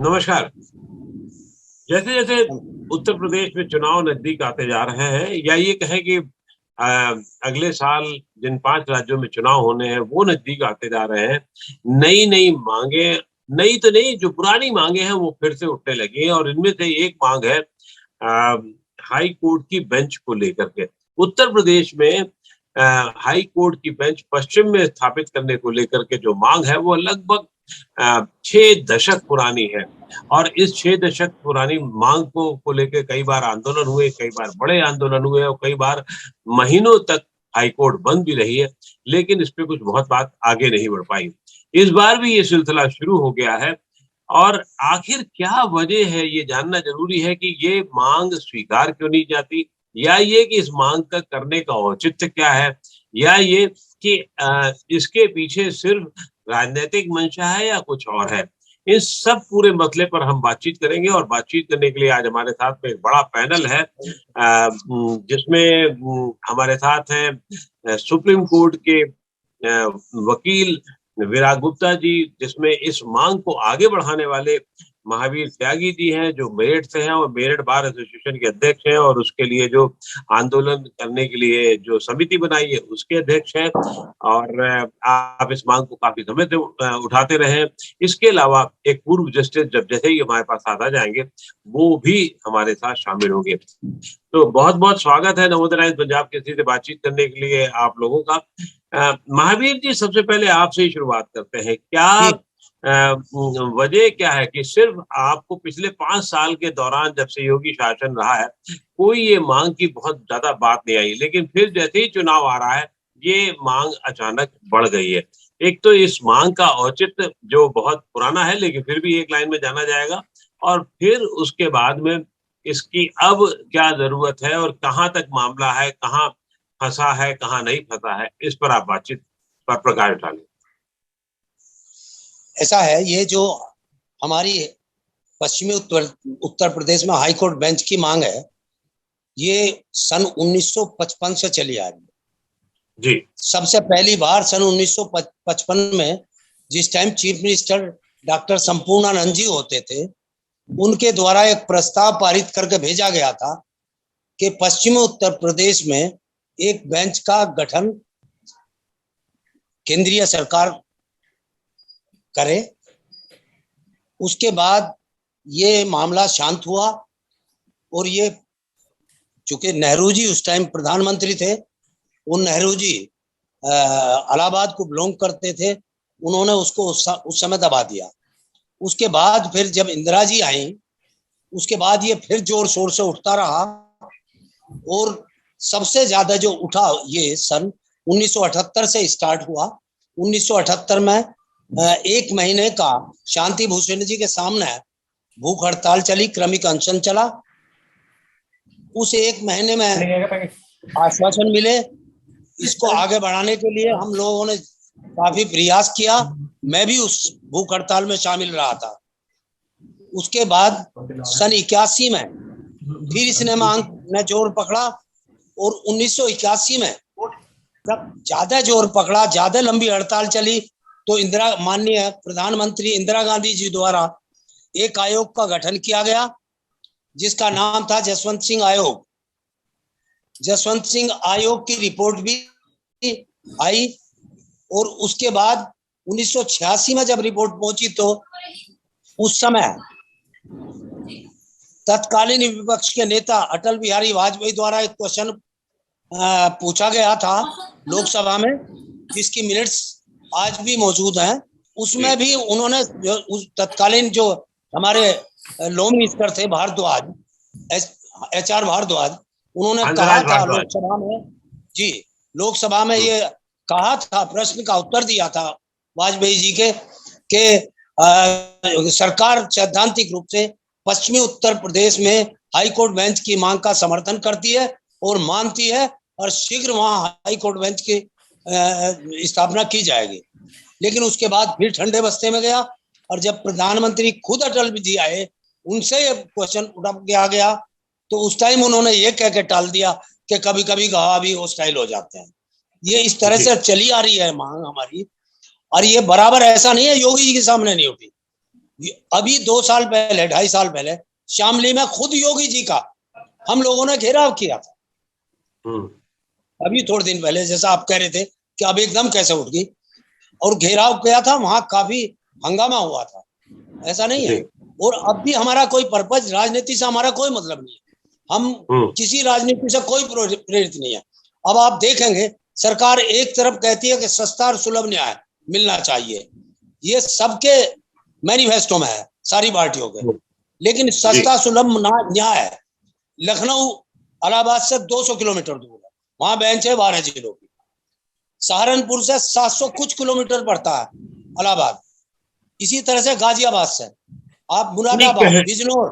नमस्कार। जैसे जैसे उत्तर प्रदेश में चुनाव नजदीक आते जा रहे हैं, या ये कहें कि अगले साल जिन 5 राज्यों में चुनाव होने हैं वो नजदीक आते जा रहे हैं, नई नई मांगे, नई तो नहीं, जो पुरानी मांगे हैं वो फिर से उठने लगी हैं। और इनमें से एक मांग है हाई कोर्ट की बेंच को लेकर के। उत्तर प्रदेश में हाई कोर्ट की बेंच पश्चिम में स्थापित करने को लेकर के जो मांग है वो लगभग 6 दशक पुरानी है। और इस 6 दशक पुरानी मांग को लेकर कई बार आंदोलन हुए, कई बार बड़े आंदोलन हुए और कई बार महीनों तक हाईकोर्ट बंद भी रही है, लेकिन इस पे कुछ बहुत बात आगे नहीं बढ़ पाई। इस बार भी ये सिलसिला शुरू हो गया है और आखिर क्या वजह है ये जानना जरूरी है कि ये मांग स्वीकार क्यों नहीं जाती, या ये कि इस मांग का करने का औचित्य क्या है, या ये कि इसके पीछे सिर्फ राजनीतिक मंशा है या कुछ और है। इस सब पूरे मसले पर हम बातचीत करेंगे और बातचीत करने के लिए आज हमारे साथ में एक बड़ा पैनल है, जिसमें हमारे साथ हैं सुप्रीम कोर्ट के वकील विराग गुप्ता जी, जिसमें इस मांग को आगे बढ़ाने वाले महावीर त्यागी जी हैं जो मेरठ से हैं और मेरठ बार एसोसिएशन के अध्यक्ष हैं, और उसके लिए जो आंदोलन करने के लिए जो समिति बनाई है उसके अध्यक्ष हैं। और आप इस मांग को काफी समय से उठाते रहे हैं। इसके अलावा एक पूर्व जस्टिस जब जैसे ही हमारे पास साथ आ जाएंगे वो भी हमारे साथ शामिल होंगे। तो बहुत बहुत स्वागत है नवोदय टाइम्स पंजाब केसरी से बातचीत करने के लिए आप लोगों का। महावीर जी, सबसे पहले आपसे ही शुरुआत करते हैं। क्या वजह क्या है कि सिर्फ आपको पिछले 5 साल के दौरान जब से योगी शासन रहा है कोई ये मांग की बहुत ज्यादा बात नहीं आई, लेकिन फिर जैसे ही चुनाव आ रहा है ये मांग अचानक बढ़ गई है? एक तो इस मांग का औचित्य जो बहुत पुराना है लेकिन फिर भी एक लाइन में जाना जाएगा, और फिर उसके बाद में इसकी अब क्या जरूरत है और कहाँ तक मामला है, कहाँ फंसा है, कहाँ नहीं फंसा है, इस पर आप बातचीत पर प्रकाश डालें। ऐसा है, ये जो हमारी पश्चिमी उत्तर प्रदेश में हाईकोर्ट बेंच की मांग है, ये सन 1955 से चली आ रही है जी। सबसे पहली बार सन 1955 में, जिस time chief minister doctor Sampurnanand ji होते थे, उनके द्वारा एक प्रस्ताव पारित करके भेजा गया था कि पश्चिमी उत्तर प्रदेश में एक बेंच का गठन केंद्रीय सरकार करे। उसके बाद ये मामला शांत हुआ और ये, चूंकि नेहरू जी उस टाइम प्रधानमंत्री थे, वो नेहरू जी इलाहाबाद को बिलोंग करते थे, उन्होंने उसको उस समय दबा दिया। उसके बाद फिर जब इंदिरा जी आई, उसके बाद ये फिर जोर शोर से उठता रहा और सबसे ज्यादा जो उठा ये सन 1978 से स्टार्ट हुआ। 1978 में 1 महीने का शांति भूषण जी के सामने भूख हड़ताल चली, क्रमिक अनशन चला। उस 1 महीने में आश्वासन मिले। इसको आगे बढ़ाने के लिए हम लोगों ने काफी प्रयास किया। मैं भी उस भूख हड़ताल में शामिल रहा था। उसके बाद सन 81 में फिर इसने मांग ने जोर पकड़ा और 1981 में जब ज्यादा जोर पकड़ा, ज्यादा लंबी हड़ताल चली, तो माननीय प्रधानमंत्री इंदिरा गांधी जी द्वारा एक आयोग का गठन किया गया जिसका नाम था जसवंत सिंह आयोग। जसवंत सिंह आयोग की रिपोर्ट भी आई और उसके बाद 1986 में जब रिपोर्ट पहुंची तो उस समय तत्कालीन विपक्ष के नेता अटल बिहारी वाजपेयी द्वारा एक क्वेश्चन पूछा गया था लोकसभा में, जिसकी मिनट्स आज भी मौजूद हैं। उसमें भी उन्होंने तत्कालीन जो हमारे लॉ मिनिस्टर थे भारद्वाज, HR भारद्वाज, उन्होंने कहा था लोकसभा में, जी लोकसभा में ये कहा था, प्रश्न का उत्तर दिया था वाजपेयी जी के सरकार सैद्धांतिक रूप से पश्चिमी उत्तर प्रदेश में हाईकोर्ट बेंच की मांग का समर्थन करती है और मानती है और शीघ्र वहां हाईकोर्ट बेंच की स्थापना की जाएगी। लेकिन उसके बाद फिर ठंडे बस्ते में गया और जब प्रधानमंत्री खुद अटल जी आए, उनसे ये क्वेश्चन उठा गया, तो उस टाइम उन्होंने ये कह के टाल दिया कि कभी कभी गवाह भी हॉस्टाइल हो जाते हैं। ये इस तरह से चली आ रही है मांग हमारी, और ये बराबर ऐसा नहीं है योगी जी के सामने नहीं उठी, अभी 2 साल पहले, 2.5 साल पहले शामली में खुद योगी जी का हम लोगों ने घेराव किया था। अभी थोड़े दिन पहले, जैसा आप कह रहे थे कि अब एकदम कैसे उठ गई, और घेराव किया था, वहां काफी हंगामा हुआ था, ऐसा नहीं है। और अब भी हमारा कोई पर्पज, राजनीति से हमारा कोई मतलब नहीं है, हम किसी राजनीति से कोई प्रेरित नहीं है। अब आप देखेंगे सरकार एक तरफ कहती है कि सस्ता और सुलभ न्याय मिलना चाहिए, ये सबके मैनिफेस्टो में है, सारी पार्टियों के, लेकिन सस्ता सुलभ न्याय लखनऊ इलाहाबाद से 200 किलोमीटर दूर है, वहां बेंच है 12 जिलों की। सहारनपुर से 700 कुछ किलोमीटर पड़ता है इलाहाबाद, इसी तरह से गाजियाबाद से आप मुरादाबाद, बिजनौर।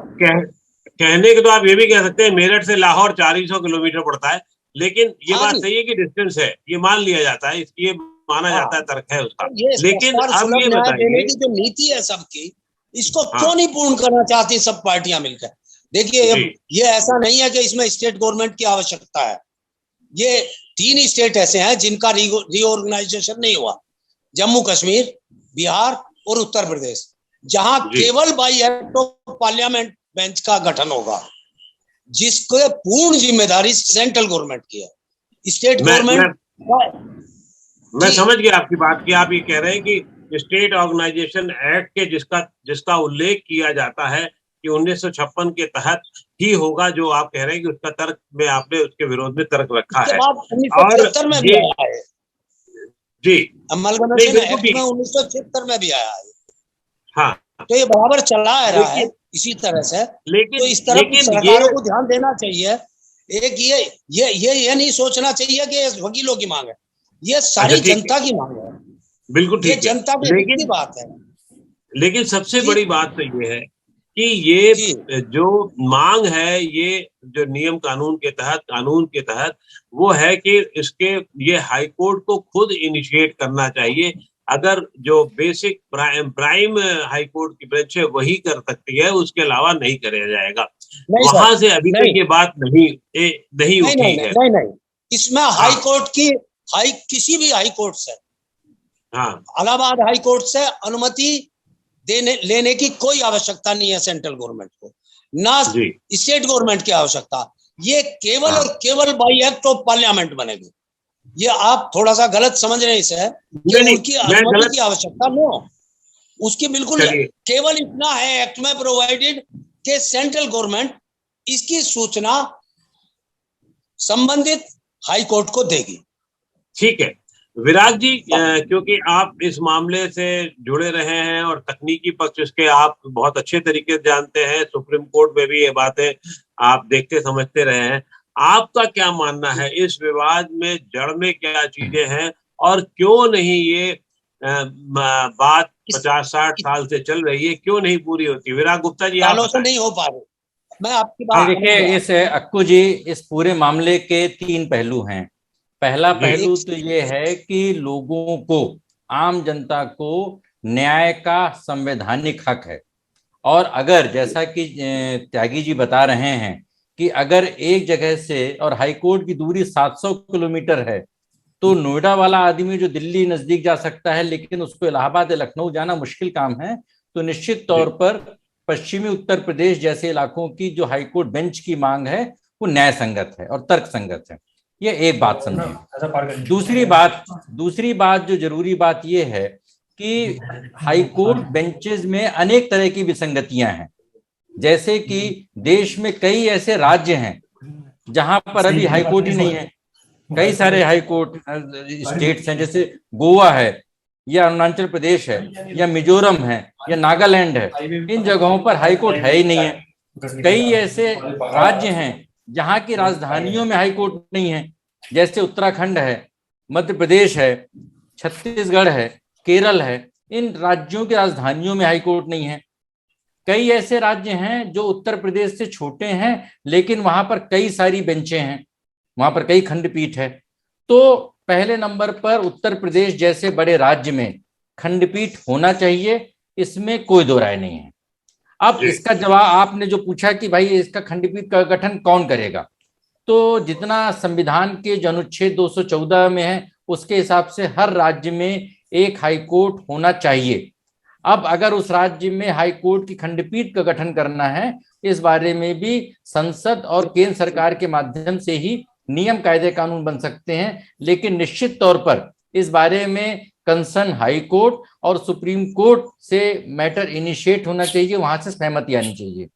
कहने के तो आप ये भी कह सकते हैं मेरठ से लाहौर 400 किलोमीटर पड़ता है, लेकिन ये बात सही है कि डिस्टेंस है, ये मान लिया जाता है, ये माना जाता है, तर्क है उसका। लेकिन अब ये बताइए, जो नीति है सबकी, इसको क्यों नहीं पूर्ण करना चाहती सब पार्टियां मिलकर? देखिए, ये ऐसा नहीं है कि इसमें स्टेट गवर्नमेंट की आवश्यकता है। ये 3 स्टेट ऐसे हैं जिनका रीऑर्गेनाइजेशन नहीं हुआ, जम्मू कश्मीर, बिहार और उत्तर प्रदेश, जहां केवल by act of parliament bench का गठन होगा, जिसको पूर्ण जिम्मेदारी सेंट्रल गवर्नमेंट की है। स्टेट गवर्नमेंट, मैं समझ गया आपकी बात कि आप ये कह रहे हैं कि स्टेट ऑर्गेनाइजेशन एक्ट के जिसका उल्लेख किया जाता है कि 1956 के तहत ही होगा, जो आप कह रहे हैं कि उसका तर्क में आपने उसके विरोध में तर्क रखा है। और में भी आया है जी, अमलगमेशन एक्ट में 1976 में भी आया है। हाँ, तो ये बराबर चला आ रहा है इसी तरह से। तो इस तरफ सरकारों को ध्यान देना चाहिए। एक ये नहीं सोचना चाहिए कि वकीलों की मांग है, ये सारी जनता की मांग है। बिल्कुल ठीक है, जनता की बात है। लेकिन सबसे बड़ी बात तो ये है कि ये जो मांग है, ये जो नियम कानून के तहत वो है कि ये हाई कोर्ट को खुद इनिशिएट करना चाहिए। अगर जो बेसिक प्राइम हाई कोर्ट की बेंच है वही कर सकती है, उसके अलावा नहीं कराया जाएगा। वहां से अभी तक ये बात नहीं उठी है। नहीं, इसमें हाई कोर्ट की किसी भी हाई कोर्ट से, इलाहाबाद हाई कोर्ट से अनुमति लेने की कोई आवश्यकता नहीं है सेंट्रल गवर्नमेंट को, ना स्टेट गवर्नमेंट की आवश्यकता। ये केवल और केवल बाई एक्ट ऑफ पार्लियामेंट बनेगी। ये आप थोड़ा सा गलत समझ रहे हैं कि उनकी अनुमति की आवश्यकता न हो, उसकी बिल्कुल केवल इतना है एक्ट में प्रोवाइडेड कि सेंट्रल गवर्नमेंट इसकी सूचना संबंधित हाई कोर्ट को देगी। ठीक है विराग जी, क्योंकि आप इस मामले से जुड़े रहे हैं और तकनीकी पक्ष इसके आप बहुत अच्छे तरीके से जानते हैं, सुप्रीम कोर्ट में भी ये बातें आप देखते समझते रहे हैं, आपका क्या मानना है इस विवाद में जड़ में क्या चीजें हैं और क्यों नहीं ये बात 50-60 साल से चल रही है, क्यों नहीं पूरी होती? विराग गुप्ता जी, आप नहीं हो पा रहे। मैं आपकी बात देखिए, इस अक्कू जी, इस पूरे मामले के 3 पहलू हैं। पहला पहलू तो ये है कि लोगों को, आम जनता को न्याय का संवैधानिक हक है। और अगर जैसा कि त्यागी जी बता रहे हैं कि अगर एक जगह से और हाईकोर्ट की दूरी 700 किलोमीटर है, तो नोएडा वाला आदमी जो दिल्ली नजदीक जा सकता है लेकिन उसको इलाहाबाद या लखनऊ जाना मुश्किल काम है, तो निश्चित तौर पर पश्चिमी उत्तर प्रदेश जैसे इलाकों की जो हाईकोर्ट बेंच की मांग है वो न्याय संगत है और तर्क संगत है। ये एक बात समझें। दूसरी बात जो जरूरी बात ये है कि हाईकोर्ट बेंचेस में अनेक तरह की विसंगतियां हैं। जैसे कि देश में कई ऐसे राज्य हैं जहां पर अभी हाईकोर्ट ही नहीं है। कई सारे हाईकोर्ट स्टेट्स हैं, जैसे गोवा है या अरुणाचल प्रदेश है या मिजोरम है या नागालैंड है, इन जगहों पर हाईकोर्ट है ही नहीं है। कई ऐसे राज्य हैं जहां की राजधानियों में हाईकोर्ट नहीं है, जैसे उत्तराखंड है, मध्य प्रदेश है, छत्तीसगढ़ है, केरल है। इन राज्यों की राजधानियों में हाईकोर्ट नहीं है। कई ऐसे राज्य हैं जो उत्तर प्रदेश से छोटे हैं लेकिन वहां पर कई सारी बेंचें हैं, वहां पर कई खंडपीठ है। तो पहले नंबर पर उत्तर प्रदेश जैसे बड़े राज्य में खंडपीठ होना चाहिए, इसमें कोई दो राय नहीं है। अब इसका जवाब आपने जो पूछा कि भाई इसका खंडपीठ का गठन कौन करेगा, तो जितना संविधान के जो अनुच्छेद 214 में है उसके हिसाब से हर राज्य में एक हाईकोर्ट होना चाहिए। अब अगर उस राज्य में हाई कोर्ट की खंडपीठ का गठन करना है, इस बारे में भी संसद और केंद्र सरकार के माध्यम से ही नियम कायदे कानून बन सकते हैं। लेकिन निश्चित तौर पर इस बारे में कंसर्न हाई कोर्ट और सुप्रीम कोर्ट से मैटर इनिशिएट होना चाहिए, वहां से सहमति आनी चाहिए।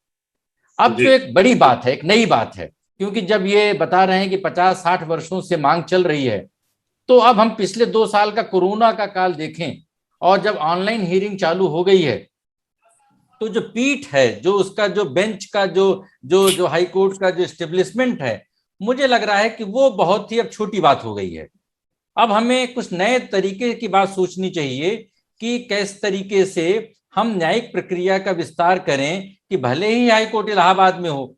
अब जो एक बड़ी बात है, एक नई बात है, क्योंकि जब ये बता रहे हैं कि 50-60 वर्षों से मांग चल रही है, तो अब हम पिछले 2 साल का कोरोना का काल देखें और जब ऑनलाइन हियरिंग चालू हो गई है, तो जो पीठ है, जो उसका जो बेंच का जो हाई कोर्ट का जो एस्टेब्लिशमेंट है, मुझे लग रहा है कि वो बहुत ही अब छोटी बात हो गई है। अब हमें कुछ नए तरीके की बात सोचनी चाहिए कि किस तरीके से हम न्यायिक प्रक्रिया का विस्तार करें कि भले ही हाई कोर्ट इलाहाबाद में हो,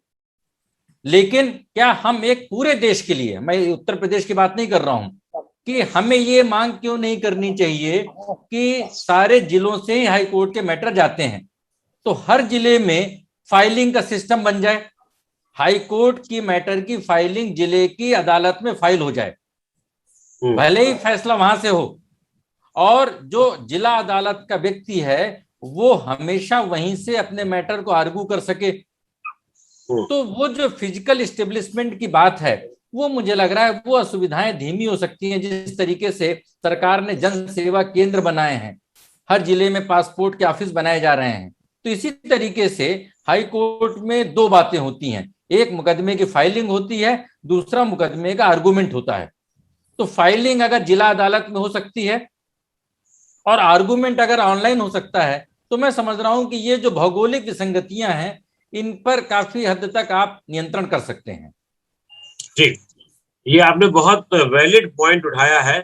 लेकिन क्या हम एक पूरे देश के लिए, मैं उत्तर प्रदेश की बात नहीं कर रहा हूं, कि हमें ये मांग क्यों नहीं करनी चाहिए कि सारे जिलों से ही हाई कोर्ट के मैटर जाते हैं, तो हर जिले में फाइलिंग का सिस्टम बन जाए, हाई कोर्ट की मैटर की फाइलिंग जिले की अदालत में फाइल हो जाए, भले ही फैसला वहां से हो, और जो जिला अदालत का व्यक्ति है वो हमेशा वहीं से अपने मैटर को आर्गू कर सके। तो वो जो फिजिकल एस्टेब्लिशमेंट की बात है, वो मुझे लग रहा है वो असुविधाएं धीमी हो सकती हैं। जिस तरीके से सरकार ने जन सेवा केंद्र बनाए हैं, हर जिले में पासपोर्ट के ऑफिस बनाए जा रहे हैं, तो इसी तरीके से हाई कोर्ट में 2 बातें होती हैं, एक मुकदमे की फाइलिंग होती है, दूसरा मुकदमे का आर्गूमेंट होता है। तो फाइलिंग अगर जिला अदालत में हो सकती है और आर्गूमेंट अगर ऑनलाइन हो सकता है, तो मैं समझ रहा हूं कि ये जो भौगोलिक विसंगतियां हैं, इन पर काफी हद तक आप नियंत्रण कर सकते हैं। जी, ये आपने बहुत वैलिड पॉइंट उठाया है।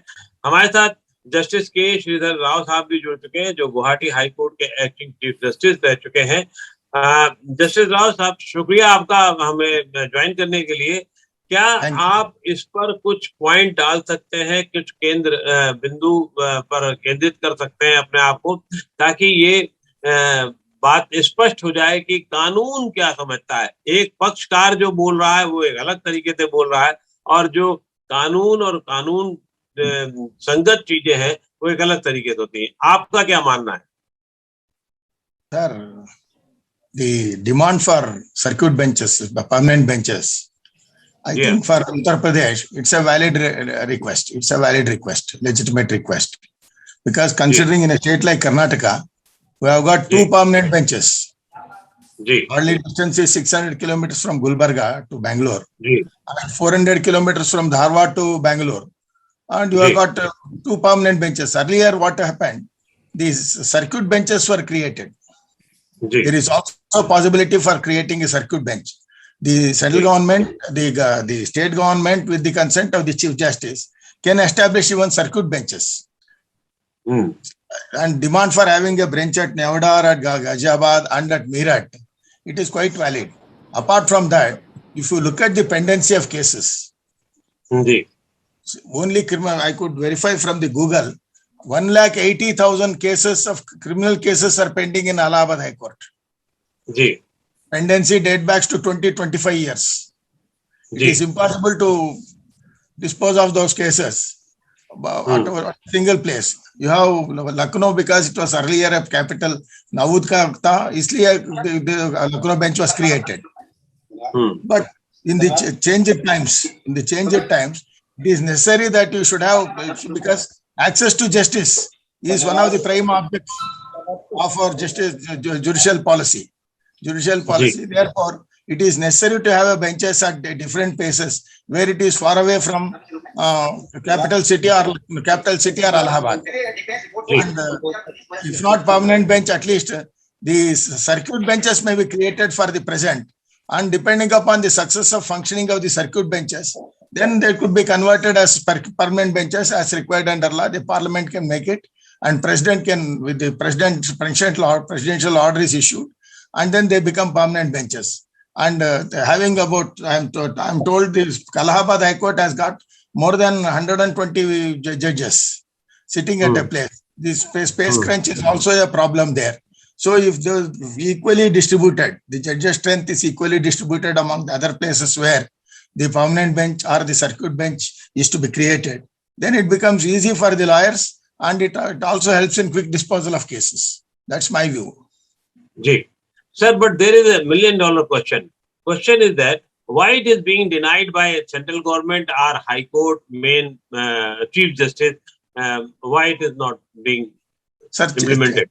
हमारे साथ जस्टिस के श्रीधर राव साहब भी जुड़ चुके हैं, जो गुवाहाटी हाई कोर्ट के एक्टिंग चीफ जस्टिस रह चुके हैं। जस्टिस राव साहब, शुक्रिया आपका हमें ज्वाइन करने के लिए। क्या आप इस पर कुछ पॉइंट डाल सकते हैं, कुछ केंद्र बिंदु पर केंद्रित कर सकते हैं अपने आप को, ताकि ये बात स्पष्ट हो जाए कि कानून क्या समझता है। एक पक्षकार जो बोल रहा है वो एक अलग तरीके से बोल रहा है, और जो कानून और कानून संगत चीजें हैं वो एक अलग तरीके से होती हैं। आपका क्या मानना है? Sir, the demand for circuit benches, permanent benches, I think for Uttar Pradesh, it's a valid request. It's a valid request, legitimate request. Because considering in a state like Karnataka, we have got 2 permanent benches. Hardly distance is 600 kilometers from Gulbarga to Bangalore, and 400 kilometers from Dharwad to Bangalore. And you have got 2 permanent benches. Earlier, what happened? These circuit benches were created. There is also a possibility for creating a circuit bench. The central government, the state government, with the consent of the Chief Justice, can establish even circuit benches. And demand for having a bench at Nevada or at Ghaziabad and at Meerut, it is quite valid. Apart from that, if you look at the pendency of cases, only criminal, I could verify from the Google, 1,80,000 cases of criminal cases are pending in Allahabad High Court. Pendency date backs to 20-25 years. It is impossible to dispose of those cases at a single place. You have Lucknow, because it was earlier a capital. Naud ka tha, isliye the Lucknow bench was created. But in the changed times, it is necessary that you should have, because access to justice is one of the prime objects of our judicial policy. Therefore, it is necessary to have a benches at different places where it is far away from capital city or Allahabad. And if not permanent bench, at least the circuit benches may be created for the present. And depending upon the success of functioning of the circuit benches, then they could be converted as permanent benches as required under law. The parliament can make it, and president can, with the presidential order is issued, and then they become permanent benches. And having about, I'm told this Allahabad High Court has got more than 120 judges sitting at a place. This space crunch is also a problem there. So if they're equally distributed, the judges' strength is equally distributed among the other places where the permanent bench or the circuit bench is to be created, then it becomes easy for the lawyers, and it also helps in quick disposal of cases. That's my view. Ji. Sir, but there is a $1 million question. Question is that why it is being denied by central government or High Court main Chief Justice? Why it is not being implemented?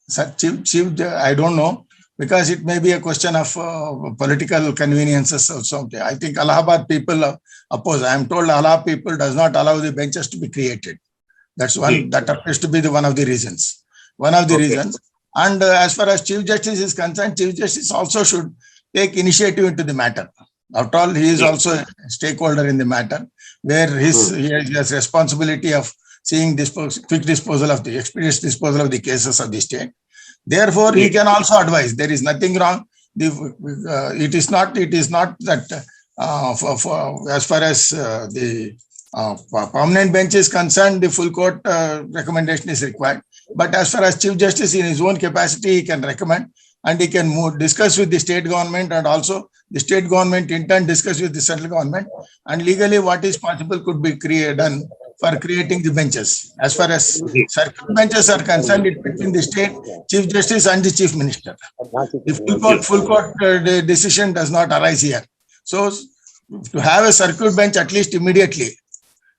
Sir, Chief, I don't know, because it may be a question of political conveniences or something. I think Allahabad people oppose. I am told Allahabad people does not allow the benches to be created. That's one. That appears to be one of the reasons. One of the reasons. And as far as Chief Justice is concerned, Chief Justice also should take initiative into the matter. After all, he is also a stakeholder in the matter, where he has responsibility of seeing quick disposal of the expeditious disposal of the cases of the state. Therefore, he can also advise. There is nothing wrong. It is not that as far as the permanent bench is concerned, the full court recommendation is required. But as far as Chief Justice in his own capacity, he can recommend, and he can discuss with the state government, and also the state government in turn discuss with the central government, and legally what is possible could be done for creating the benches. As far as circuit benches are concerned, it's between the state Chief Justice and the Chief Minister. The full court decision does not arise here. So to have a circuit bench at least immediately,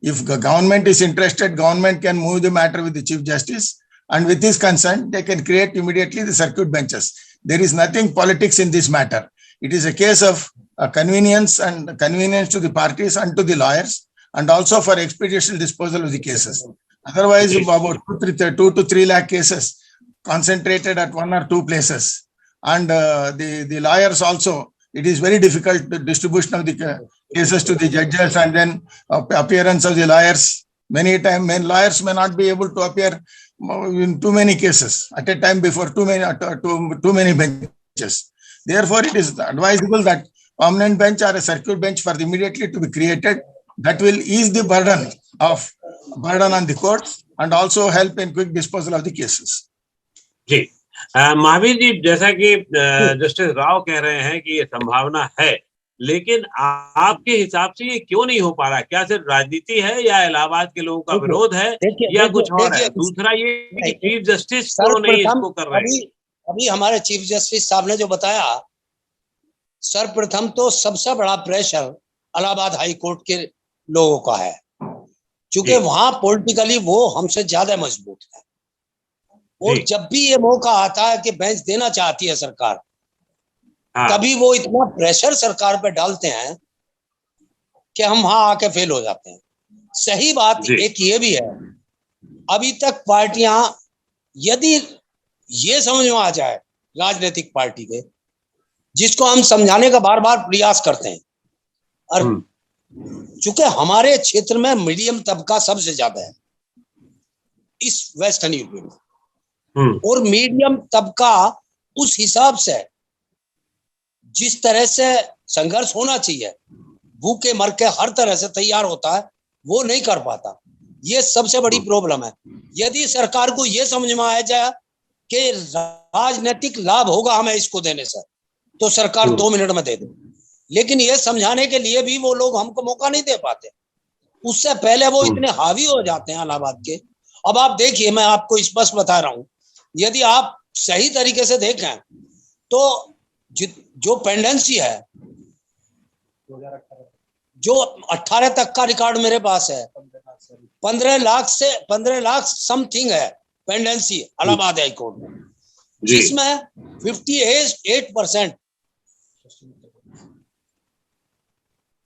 if the government is interested, government can move the matter with the Chief Justice, and with his consent, they can create immediately the circuit benches. There is nothing politics in this matter. It is a case of convenience and convenience to the parties and to the lawyers, and also for expeditious disposal of the cases. Otherwise, about 2 to 3 lakh cases concentrated at 1 or 2 places. And the lawyers also, it is very difficult, the distribution of the cases to the judges, and then appearance of the lawyers. Many times, lawyers may not be able to appear in too many cases at a time before too many benches. Therefore, it is advisable that permanent bench or a circuit bench for immediately to be created. That will ease the burden on the courts and also help in quick disposal of the cases. जी, महावीर जी, जैसा कि justice Rao कह रहे हैं कि ये संभावना है, लेकिन आपके हिसाब से ये क्यों नहीं हो पा रहा? क्या सिर्फ राजनीति है, या इलाहाबाद के लोगों का विरोध है, या कुछ और है? दूसरा ये कि चीफ जस्टिस क्यों नहीं इसको कर रहे? अभी हमारे चीफ जस्टिस साहब ने जो बताया, सर्वप्रथम तो सबसे बड़ा प्रेशर इलाहाबाद हाई कोर्ट के लोगों का है, क्योंकि वहां पॉलिटिकली वो हमसे ज्यादा मजबूत है। और जब भी ये मौका आता है कि बेंच देना चाहती है सरकार, तभी वो इतना प्रेशर सरकार पे डालते हैं कि हम वहां आके फेल हो जाते हैं। सही बात एक ये भी है, अभी तक पार्टियां, यदि ये समझ में आ जाए राजनीतिक पार्टी के, जिसको हम समझाने का बार बार प्रयास करते हैं, और चूंकि हमारे क्षेत्र में मीडियम तबका सबसे ज्यादा है इस वेस्टर्न यूपी में, और मीडियम तबका उस हिसाब से जिस तरह से संघर्ष होना चाहिए, भूखे मर के हर तरह से तैयार होता है, वो नहीं कर पाता। ये सबसे बड़ी प्रॉब्लम है। यदि सरकार को ये समझ में आ जाए कि राजनीतिक लाभ होगा हमें इसको देने से, तो सरकार 2 मिनट में दे दे, लेकिन ये समझाने के लिए भी वो लोग हमको मौका नहीं दे पाते। उससे पहले वो इतने हावी हो जाते हैं इलाहाबाद के। अब आप देखिए, मैं आपको स्पष्ट बता रहा हूं, यदि आप सही तरीके से देखें तो जो पेंडेंसी है, जो 18 तक का रिकॉर्ड मेरे पास है, 15 लाख समथिंग है पेंडेंसी इलाहाबाद हाई कोर्ट में, जिसमें 58%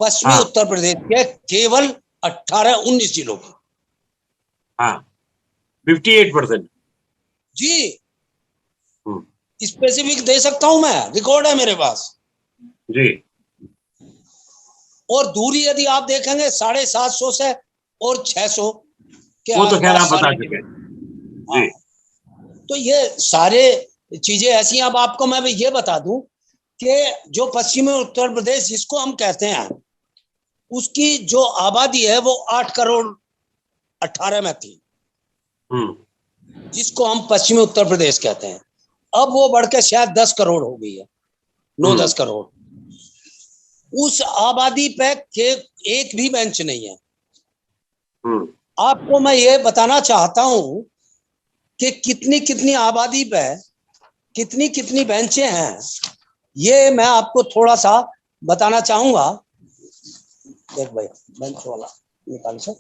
पश्चिमी उत्तर प्रदेश के केवल 18-19 जिलों की। 58% जी, स्पेसिफिक दे सकता हूं मैं, रिकॉर्ड है मेरे पास जी। और दूरी यदि आप देखेंगे 750 से और 600 के, वो तो खैर आप बता चुके जी। तो ये सारे चीजें ऐसी। अब आपको मैं ये बता दूं कि जो पश्चिमी उत्तर प्रदेश जिसको हम कहते हैं, उसकी जो आबादी है वो 8 करोड़ 18 में थी, जिसको हम पश्चिमी उत्तर प्रदेश कहते हैं। अब वो बढ़ के शायद 10 करोड़ हो गई है, 9-10 करोड़। उस आबादी पे एक भी बेंच नहीं है। आपको मैं ये बताना चाहता हूं कि कितनी कितनी आबादी पे कितनी कितनी बेंचें हैं, ये मैं आपको थोड़ा सा बताना चाहूंगा। देख भाई बेंच वाला निकाल से,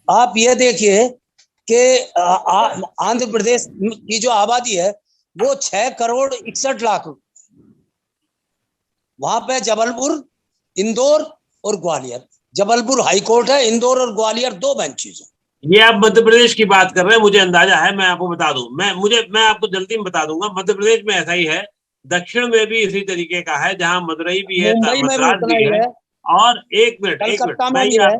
आप ये देखिए कि आंध्र प्रदेश की जो आबादी है वो 6,61,00,000। वहां पे जबलपुर, इंदौर और ग्वालियर, जबलपुर हाई कोर्ट है, इंदौर और ग्वालियर 2 बेंचेस हैं। ये आप मध्य प्रदेश की बात कर रहे हैं, मुझे अंदाजा है, मैं आपको बता दूं, मैं आपको जल्दी में बता दूंगा। मध्य प्रदेश में ऐसा ही है, दक्षिण में भी इसी तरीके का है, जहां मदुरई भी है, मुंबई में भी मद्रास उतना भी ही है। है, और एक मिनट कलकत्ता में मैं भी ये है।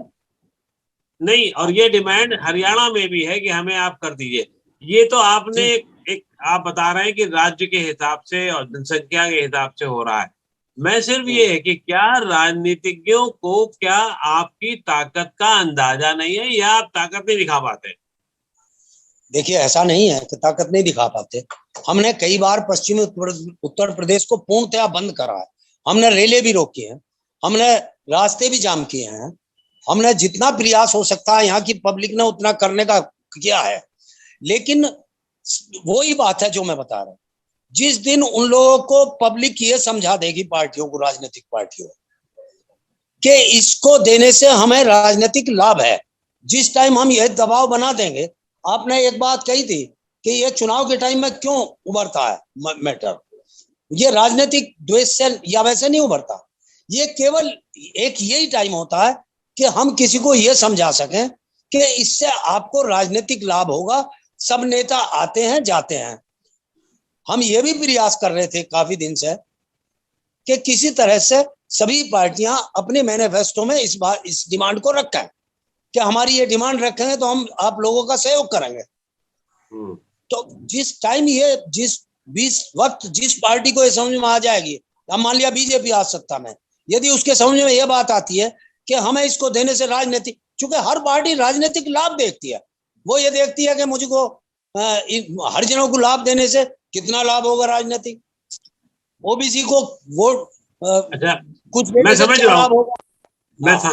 नहीं, और ये डिमांड हरियाणा में भी है कि हमें आप कर दीजिए। ये तो आपने एक आप बता रहे हैं कि राज्य के हिसाब से और जनसंख्या के हिसाब से हो रहा है। मैं सिर्फ ये है कि क्या राजनीतिज्ञों को क्या आपकी ताकत का अंदाजा नहीं है, या आप ताकत नहीं दिखा पाते? देखिए ऐसा नहीं है कि ताकत नहीं दिखा पाते। हमने कई बार पश्चिमी उत्तर प्रदेश को पूर्णतया बंद करा है, हमने रेलें भी रोकी हैं, हमने रास्ते भी जाम किए हैं, हमने जितना प्रयास हो सकता है यहाँ की पब्लिक ने उतना करने का किया है। लेकिन वही बात है जो मैं बता रहा हूँ, जिस दिन उन लोगों को पब्लिक ये समझा देगी, पार्टियों को, राजनीतिक पार्टियों कि इसको देने से हमें राजनीतिक लाभ है, जिस टाइम हम यह दबाव बना देंगे। आपने एक बात कही थी कि ये चुनाव के टाइम में क्यों उभरता है मैटर, ये राजनीतिक द्वेष से या वैसे नहीं उभरता, ये केवल एक यही टाइम होता है कि हम किसी को ये समझा सकें कि इससे आपको राजनीतिक लाभ होगा। सब नेता आते हैं जाते हैं, हम ये भी प्रयास कर रहे थे काफी दिन से कि किसी तरह से सभी पार्टियां अपने मैनिफेस्टो में इस डिमांड को रखें कि हमारी ये डिमांड रखेंगे तो हम आप लोगों का सहयोग करेंगे। तो जिस टाइम ये जिस वक्त जिस पार्टी को ये समझ में आ जाएगी, अब मान लिया बीजेपी आ सत्ता में, यदि उसके समझ में ये बात आती है कि हमें इसको देने से राजनीतिक, चूंकि हर पार्टी राजनीतिक लाभ देखती है, वो ये देखती है कि मुझको हर जनों को लाभ देने से कितना लाभ होगा राजनीतिक, ओबीसी को वोट अच्छा, कुछ मैं समझ रहा हूँ,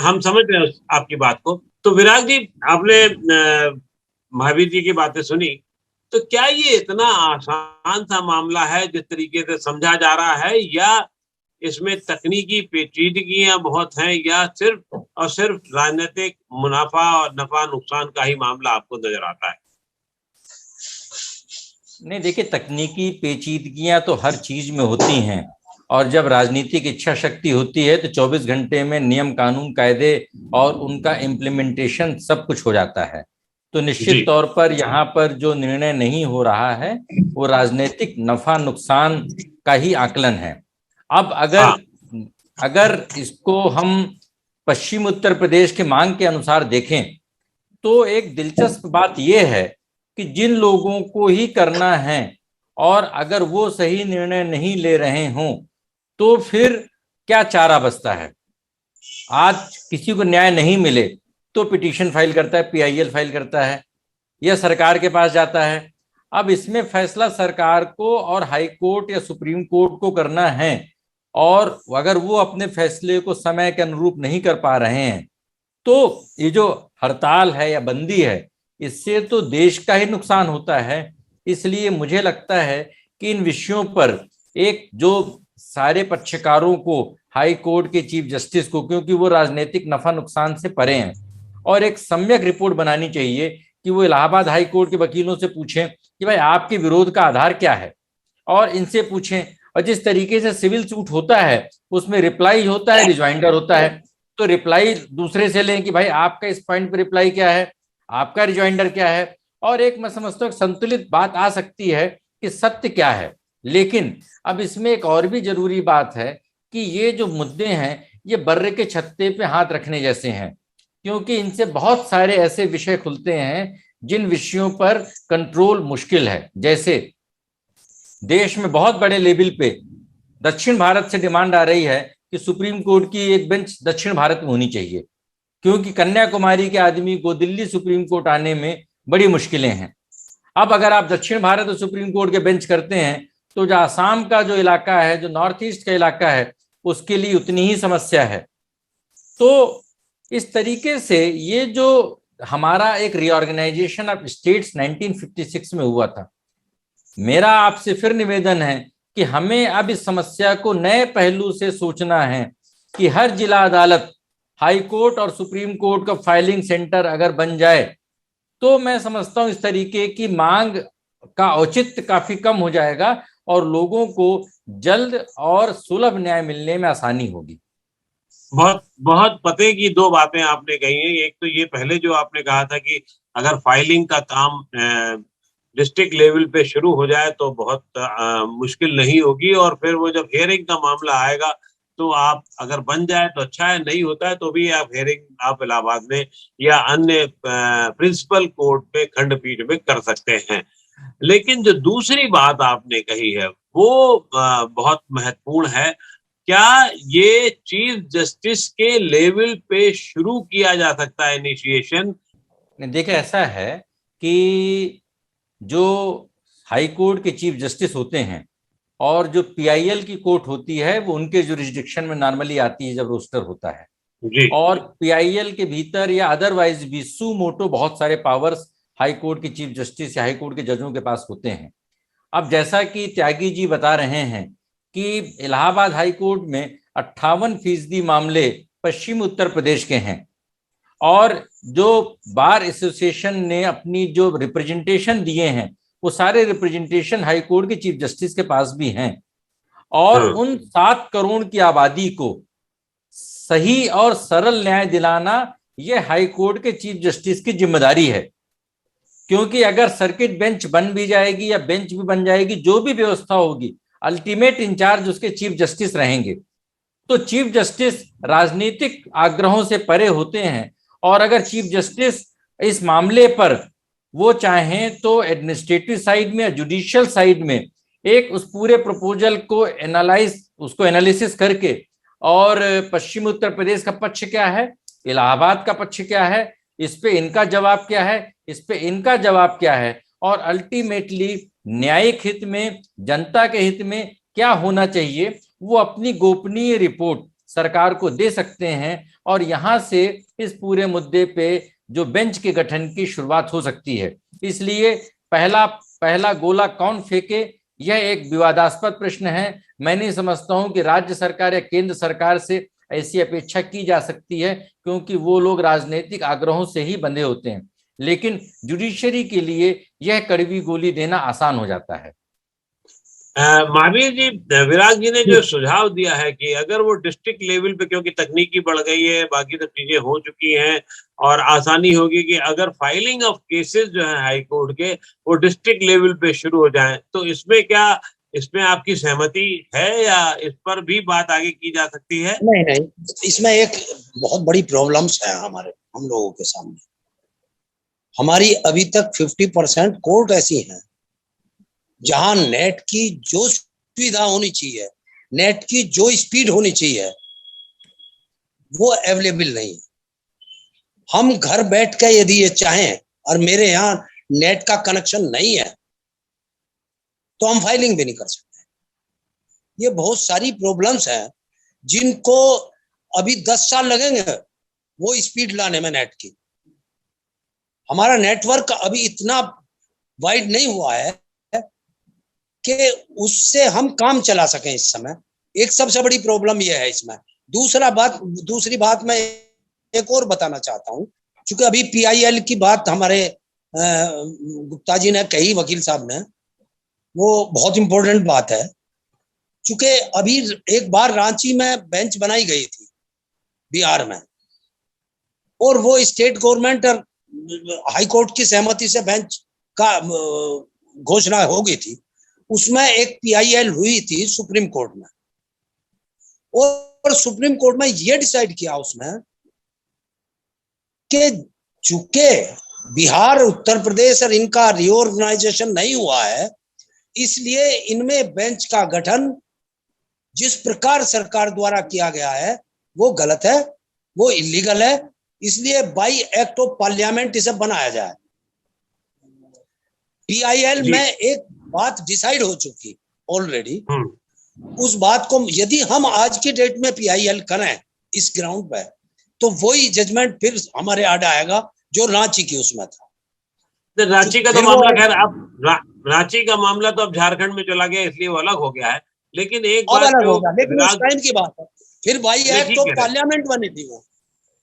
हम समझ रहे हैं आपकी बात को। तो विराग जी, आपने महावीर जी की बातें सुनी, तो क्या ये इतना आसान सा मामला है जिस तरीके से समझा जा रहा है, या इसमें तकनीकी पेचीदगियां बहुत हैं, या सिर्फ और सिर्फ राजनीतिक मुनाफा और नफा नुकसान का ही मामला आपको नजर आता है? नहीं, देखिए, तकनीकी पेचीदगियां तो हर चीज में होती हैं, और जब राजनीतिक इच्छा शक्ति होती है तो 24 घंटे में नियम कानून कायदे और उनका इम्प्लीमेंटेशन सब कुछ हो जाता है। तो निश्चित तौर पर यहाँ पर जो निर्णय नहीं हो रहा है वो राजनीतिक नफा नुकसान का ही आकलन है। अब अगर इसको हम पश्चिम उत्तर प्रदेश के मांग के अनुसार देखें तो एक दिलचस्प बात यह है कि जिन लोगों को ही करना है और अगर वो सही निर्णय नहीं ले रहे हों तो फिर क्या चारा बचता है। आज किसी को न्याय नहीं मिले तो पिटीशन फाइल करता है, PIL फाइल करता है या सरकार के पास जाता है। अब इसमें फैसला सरकार को और हाई कोर्ट या सुप्रीम कोर्ट को करना है, और अगर वो अपने फैसले को समय के अनुरूप नहीं कर पा रहे हैं तो ये जो हड़ताल है या बंदी है, इससे तो देश का ही नुकसान होता है। इसलिए मुझे लगता है कि इन विषयों पर एक जो सारे पक्षकारों को, हाई कोर्ट के चीफ जस्टिस को, क्योंकि वो राजनीतिक नफा नुकसान से परे हैं, और एक सम्यक रिपोर्ट बनानी चाहिए कि वो इलाहाबाद हाई कोर्ट के वकीलों से पूछें कि भाई आपके विरोध का आधार क्या है, और इनसे पूछें। और जिस तरीके से सिविल सूट होता है उसमें रिप्लाई होता है, रिजॉइंडर होता है, तो रिप्लाई दूसरे से लें कि भाई आपका इस पॉइंट पर रिप्लाई क्या है, आपका रिजॉइंडर क्या है, और एक मैं समझता हूँ संतुलित बात आ सकती है कि सत्य क्या है। लेकिन अब इसमें एक और भी जरूरी बात है कि ये जो मुद्दे हैं ये बर्रे के छत्ते पे हाथ रखने जैसे हैं, क्योंकि इनसे बहुत सारे ऐसे विषय खुलते हैं जिन विषयों पर कंट्रोल मुश्किल है। जैसे देश में बहुत बड़े लेवल पे दक्षिण भारत से डिमांड आ रही है कि सुप्रीम कोर्ट की एक बेंच दक्षिण भारत में होनी चाहिए, क्योंकि कन्याकुमारी के आदमी को दिल्ली सुप्रीम कोर्ट आने में बड़ी मुश्किलें हैं। अब अगर आप दक्षिण भारत और सुप्रीम कोर्ट के बेंच करते हैं तो जो आसाम का जो इलाका है, जो नॉर्थ ईस्ट का इलाका है, उसके लिए उतनी ही समस्या है। तो इस तरीके से ये जो हमारा एक रीऑर्गेनाइजेशन ऑफ स्टेट्स 1956 में हुआ था। मेरा आपसे फिर निवेदन है कि हमें अब इस समस्या को नए पहलू से सोचना है कि हर जिला अदालत, हाई कोर्ट और सुप्रीम कोर्ट का फाइलिंग सेंटर अगर बन जाए तो मैं समझता हूं इस तरीके की मांग का औचित्य काफी कम हो जाएगा और लोगों को जल्द और सुलभ न्याय मिलने में आसानी होगी। बहुत बहुत पते की दो बातें आपने कही हैं। एक तो ये पहले जो आपने कहा था कि अगर फाइलिंग का काम डिस्ट्रिक्ट लेवल पे शुरू हो जाए तो बहुत मुश्किल नहीं होगी, और फिर वो जब हियरिंग का मामला आएगा तो आप अगर बन जाए तो अच्छा है, नहीं होता है तो भी आप हियरिंग आप इलाहाबाद में या अन्य प्रिंसिपल कोर्ट में, खंडपीठ में कर सकते हैं। लेकिन जो दूसरी बात आपने कही है वो बहुत महत्वपूर्ण है। क्या ये चीफ जस्टिस के लेवल पे शुरू किया जा सकता है इनिशिएशन? देखिए, ऐसा है कि जो हाई कोर्ट के चीफ जस्टिस होते हैं और जो पीआईएल की कोर्ट होती है वो उनके जुरिस्डिक्शन में नॉर्मली आती है जब रोस्टर होता है जी। और पीआईएल के भीतर या अदरवाइज भी सू मोटो बहुत सारे पावर्स हाई कोर्ट के चीफ जस्टिस या हाई कोर्ट के जजों के पास होते हैं। अब जैसा कि त्यागी जी बता रहे हैं कि इलाहाबाद हाई कोर्ट में 58% मामले पश्चिम उत्तर प्रदेश के हैं और जो बार एसोसिएशन ने अपनी जो रिप्रेजेंटेशन दिए हैं वो सारे रिप्रेजेंटेशन हाई कोर्ट के चीफ जस्टिस के पास भी हैं और उन 7 करोड़ की आबादी को सही और सरल न्याय दिलाना यह हाई कोर्ट के चीफ जस्टिस की जिम्मेदारी है। क्योंकि अगर सर्किट बेंच बन भी जाएगी या बेंच भी बन जाएगी, जो भी व्यवस्था होगी, अल्टीमेट इंचार्ज उसके चीफ जस्टिस रहेंगे। तो चीफ जस्टिस राजनीतिक आग्रहों से परे होते हैं और अगर चीफ जस्टिस इस मामले पर वो चाहें तो एडमिनिस्ट्रेटिव साइड में या जुडिशियल साइड में एक उस पूरे प्रपोजल को एनालिसिस करके और पश्चिम उत्तर प्रदेश का पक्ष क्या है, इलाहाबाद का पक्ष क्या है, इस पे इनका जवाब क्या है, इस पे इनका जवाब क्या है और अल्टीमेटली न्यायिक हित में, जनता के हित में क्या होना चाहिए, वो अपनी गोपनीय रिपोर्ट सरकार को दे सकते हैं और यहां से इस पूरे मुद्दे पे जो बेंच के गठन की शुरुआत हो सकती है। इसलिए पहला गोला कौन फेंके, यह एक विवादास्पद प्रश्न है। मैं नहीं समझता हूं कि राज्य सरकार या केंद्र सरकार से ऐसी अपेक्षा की जा सकती है क्योंकि वो लोग राजनीतिक आग्रहों से ही बंधे होते हैं, लेकिन जुडिशरी के लिए यह कड़वी गोली देना आसान हो जाता है। महावीर जी, विराग जी ने जो सुझाव दिया है कि अगर वो डिस्ट्रिक्ट लेवल पे, क्योंकि तकनीकी बढ़ गई है, बाकी सब चीजें हो चुकी हैं और आसानी होगी कि अगर फाइलिंग ऑफ केसेस जो है हाई कोर्ट के वो डिस्ट्रिक्ट लेवल पे शुरू हो जाए, तो इसमें आपकी सहमति है या इस पर भी बात आगे की जा सकती है? नहीं, इसमें एक बहुत बड़ी प्रॉब्लम्स है हम लोगों के सामने। हमारी अभी तक 50% कोर्ट ऐसी हैं जहां नेट की जो सुविधा होनी चाहिए, नेट की जो स्पीड होनी चाहिए, वो अवेलेबल नहीं है। हम घर बैठ के यदि ये चाहें और मेरे यहाँ नेट का कनेक्शन नहीं है तो हम फाइलिंग भी नहीं कर सकते। ये बहुत सारी प्रॉब्लम्स हैं जिनको अभी 10 साल लगेंगे वो स्पीड लाने में नेट की। हमारा नेटवर्क अभी इतना वाइड नहीं हुआ है कि उससे हम काम चला सकें इस समय। एक सबसे बड़ी प्रॉब्लम यह है इसमें। दूसरी बात मैं एक और बताना चाहता हूं, क्योंकि अभी पीआईएल की बात हमारे गुप्ता जी ने कही, वकील साहब ने, वो बहुत इंपॉर्टेंट बात है। क्योंकि अभी एक बार रांची में बेंच बनाई गई थी बिहार में और वो स्टेट गवर्नमेंट और हाई कोर्ट की सहमति से बेंच का घोषणा हो गई थी। उसमें एक पीआईएल हुई थी सुप्रीम कोर्ट में और सुप्रीम कोर्ट में यह डिसाइड किया उसमें कि चूंकि बिहार, उत्तर प्रदेश और इनका रीऑर्गेनाइजेशन नहीं हुआ है, इसलिए इनमें बेंच का गठन जिस प्रकार सरकार द्वारा किया गया है वो गलत है, वो इलीगल है। इसलिए बाय एक्ट ऑफ पार्लियामेंट इसे बनाया जाए। पीआईएल में एक बात डिसाइड हो चुकी ऑलरेडी। उस बात को यदि हम आज की डेट में पीआईएल करें इस ग्राउंड पे, तो वही जजमेंट फिर हमारे आड़ आएगा जो रांची की उसमें था। तो रांची का तो मामला खैर अब रांची का मामला तो अब झारखंड में चला गया, इसलिए वो अलग हो गया है। लेकिन एक अब बात अलग जो होगा, लेकिन उस टाइम की बात है। फिर भाई नहीं, एक्ट ठीक तो कह रहे हैं, पार्लियामेंट बनी थी वो।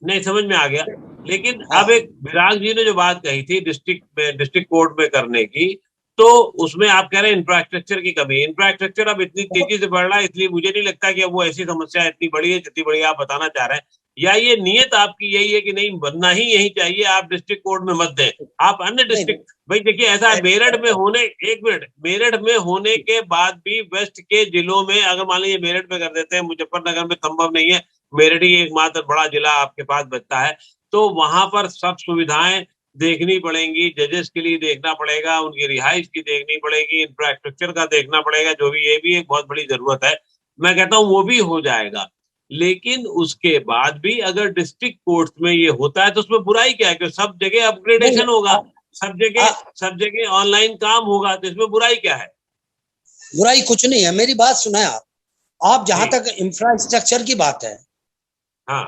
नहीं समझ में आ गया। लेकिन हाँ। अब एक विराग जी ने जो बात कही थी डिस्ट्रिक्ट कोर्ट में करने की, तो उसमें आप कह रहे हैं इंफ्रास्ट्रक्चर की कमी। इंफ्रास्ट्रक्चर अब इतनी तेजी से बढ़ रहा है, इसलिए मुझे नहीं लगता कि अब वो ऐसी समस्या इतनी बड़ी है जितनी बड़ी आप बताना चाह रहे हैं। या ये नियत आपकी यही है कि नहीं बनना ही यही चाहिए, आप डिस्ट्रिक्ट कोर्ट में मत दें, आप अन्य नहीं, डिस्ट्रिक्ट। भाई देखिए ऐसा है, मेरठ में होने, एक मिनट, मेरठ में होने के बाद भी वेस्ट के जिलों में अगर मान लीजिए मेरठ में कर देते हैं, मुजफ्फरनगर में संभव नहीं है, मेरठ ही एकमात्र बड़ा जिला आपके पास बचता है, तो वहां पर सब सुविधाएं देखनी पड़ेंगी, जजेस के लिए देखना पड़ेगा, उनकी रिहाइश की देखनी पड़ेगी, इंफ्रास्ट्रक्चर का देखना पड़ेगा, जो भी, ये भी एक बहुत बड़ी जरूरत है। मैं कहता हूं वो भी हो जाएगा। लेकिन उसके बाद भी अगर डिस्ट्रिक्ट कोर्ट में ये होता है तो उसमें बुराई क्या है कि सब जगह अपग्रेडेशन होगा, सब जगह ऑनलाइन काम होगा, तो इसमें बुराई क्या है? बुराई कुछ नहीं है, मेरी बात सुना है आप जहां तक इंफ्रास्ट्रक्चर की बात है, हाँ,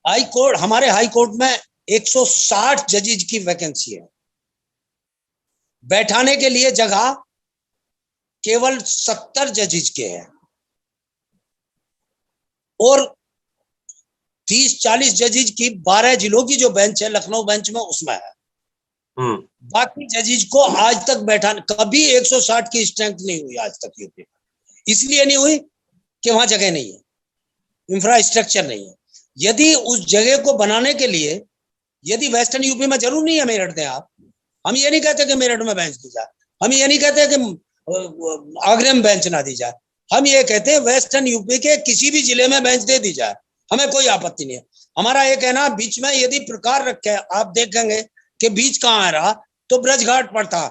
हाई कोर्ट, हमारे हाई कोर्ट में 160 जजेज की वैकेंसी है, बैठाने के लिए जगह केवल 70 जजेज के हैं, और 30-40 जजेज की 12 जिलों की जो बेंच है लखनऊ बेंच में उसमें है। बाकी जजेज को आज तक बैठा, कभी 160 की स्ट्रेंथ नहीं हुई आज तक यूपी में। इसलिए नहीं हुई कि वहां जगह नहीं है, इंफ्रास्ट्रक्चर नहीं है। यदि उस जगह को बनाने के लिए, यदि वेस्टर्न यूपी में जरूर नहीं है मेरठ दें आप, हम ये नहीं कहते कि मेरठ में बेंच दी जाए, हम ये नहीं कहते कि आगरे में बेंच ना दी जाए, हम ये कहते हैं वेस्टर्न यूपी के किसी भी जिले में बेंच दे दी जाए, हमें कोई आपत्ति नहीं है। हमारा ये कहना, बीच में यदि प्रकार रखे, आप देखेंगे कि बीच कहाँ आ रहा, तो ब्रजघाट पर था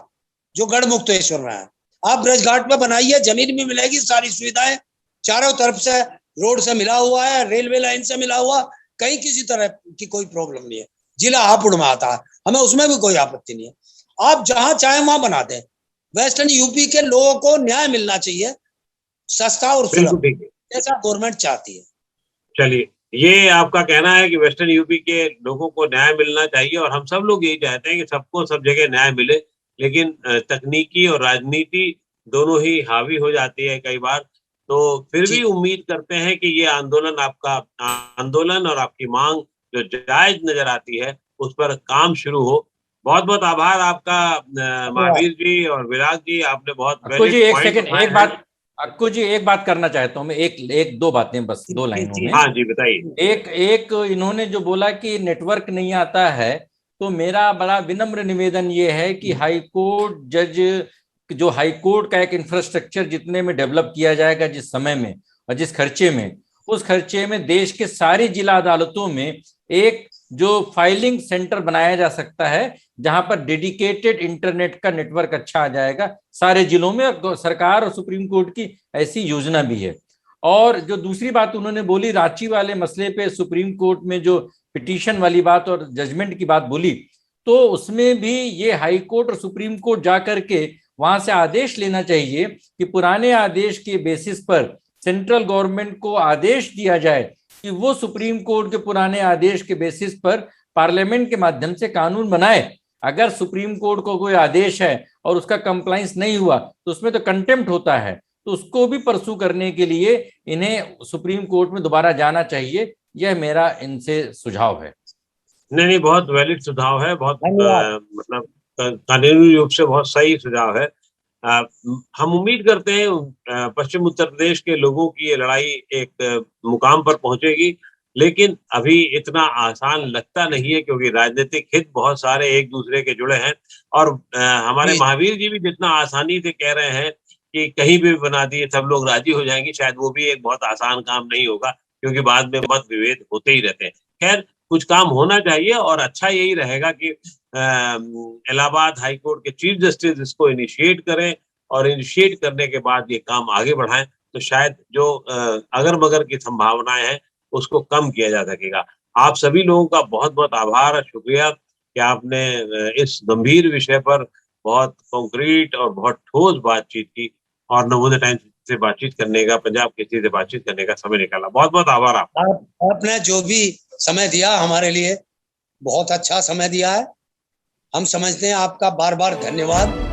जो गढ़ मुक्तेश्वर में है, आप ब्रजघाट पे बनाइए, जमीन भी मिलेगी, सारी सुविधाएं चारों तरफ से, रोड से मिला हुआ है, रेलवे लाइन से मिला हुआ, कहीं किसी तरह की कोई प्रॉब्लम नहीं है। जिला हापुड़ में आता है, हमें उसमें भी कोई आपत्ति नहीं है। आप जहां चाहे वहां बना दें, वेस्टर्न यूपी के लोगों को न्याय मिलना चाहिए, सस्ता और सुलभ, ऐसा गवर्नमेंट चाहती है। चलिए, ये आपका कहना है कि वेस्टर्न यूपी के लोगों को न्याय मिलना चाहिए, और हम सब लोग यही चाहते हैं कि सबको सब जगह न्याय मिले। लेकिन तकनीकी और राजनीति दोनों ही हावी हो जाती है कई बार, तो फिर भी उम्मीद करते हैं कि ये आंदोलन और आपकी मांग जो जायज नजर आती है उस पर काम शुरू हो। बहुत बहुत आभार आपका महावीर जी और विराग जी, आपने बहुत अक्कू जी एक बात करना चाहता हूँ मैं, एक दो बातें, बस 2 लाइनों में। हाँ जी, बताइए। एक इन्होंने जो बोला कि नेटवर्क नहीं आता है, तो मेरा बड़ा विनम्र निवेदन ये है कि हाई कोर्ट जज, जो हाई कोर्ट का एक इंफ्रास्ट्रक्चर जितने में डेवलप किया जाएगा, जिस समय में और जिस खर्चे में, उस खर्चे में देश के सारी जिला अदालतों में एक जो फाइलिंग सेंटर बनाया जा सकता है, जहां पर डेडिकेटेड इंटरनेट का नेटवर्क अच्छा आ जाएगा सारे जिलों में, और सरकार और सुप्रीम कोर्ट की ऐसी योजना भी है। और जो दूसरी बात उन्होंने बोली रांची वाले मसले पे, सुप्रीम कोर्ट में जो पिटीशन वाली बात और जजमेंट की बात बोली, तो उसमें भी ये हाई कोर्ट और सुप्रीम कोर्ट जाकर के वहां से आदेश लेना चाहिए कि पुराने आदेश के बेसिस पर सेंट्रल गवर्नमेंट को आदेश दिया जाए कि वो सुप्रीम कोर्ट के पुराने आदेश के बेसिस पर पार्लियामेंट के माध्यम से कानून बनाए। अगर सुप्रीम कोर्ट को कोई आदेश है और उसका कंप्लायंस नहीं हुआ तो उसमें तो कंटेम्प्ट होता है, तो उसको भी परसू करने के लिए इन्हें सुप्रीम कोर्ट में दोबारा जाना चाहिए। यह मेरा इनसे सुझाव है। नहीं, बहुत वैलिड सुझाव है, बहुत मतलब कानूनी रूप से बहुत सही सुझाव है। हम उम्मीद करते हैं पश्चिम उत्तर प्रदेश के लोगों की ये लड़ाई एक मुकाम पर पहुंचेगी, लेकिन अभी इतना आसान लगता नहीं है, क्योंकि राजनीतिक हित बहुत सारे एक दूसरे के जुड़े हैं। और हमारे महावीर जी भी जितना आसानी से कह रहे हैं कि कहीं भी बना दिए सब लोग राजी हो जाएंगे, शायद वो भी एक बहुत आसान काम नहीं होगा, क्योंकि बाद में मत विभेद होते ही रहते हैं। खैर, कुछ काम होना चाहिए, और अच्छा यही रहेगा कि इलाहाबाद हाई कोर्ट के चीफ जस्टिस इसको इनिशिएट करें, और इनिशिएट करने के बाद ये काम आगे बढ़ाएं, तो शायद जो अगर मगर की संभावनाएं हैं उसको कम किया जा सकेगा। आप सभी लोगों का बहुत बहुत आभार और शुक्रिया कि आपने इस गंभीर विषय पर बहुत कॉन्क्रीट और बहुत ठोस बातचीत की, और नवोदय टाइम्स से बातचीत करने का, पंजाब केसरी से बातचीत करने का समय निकाला। बहुत बहुत आभार आपने जो भी समय दिया हमारे लिए, बहुत अच्छा समय दिया है। हम समझते हैं आपका बार बार धन्यवाद।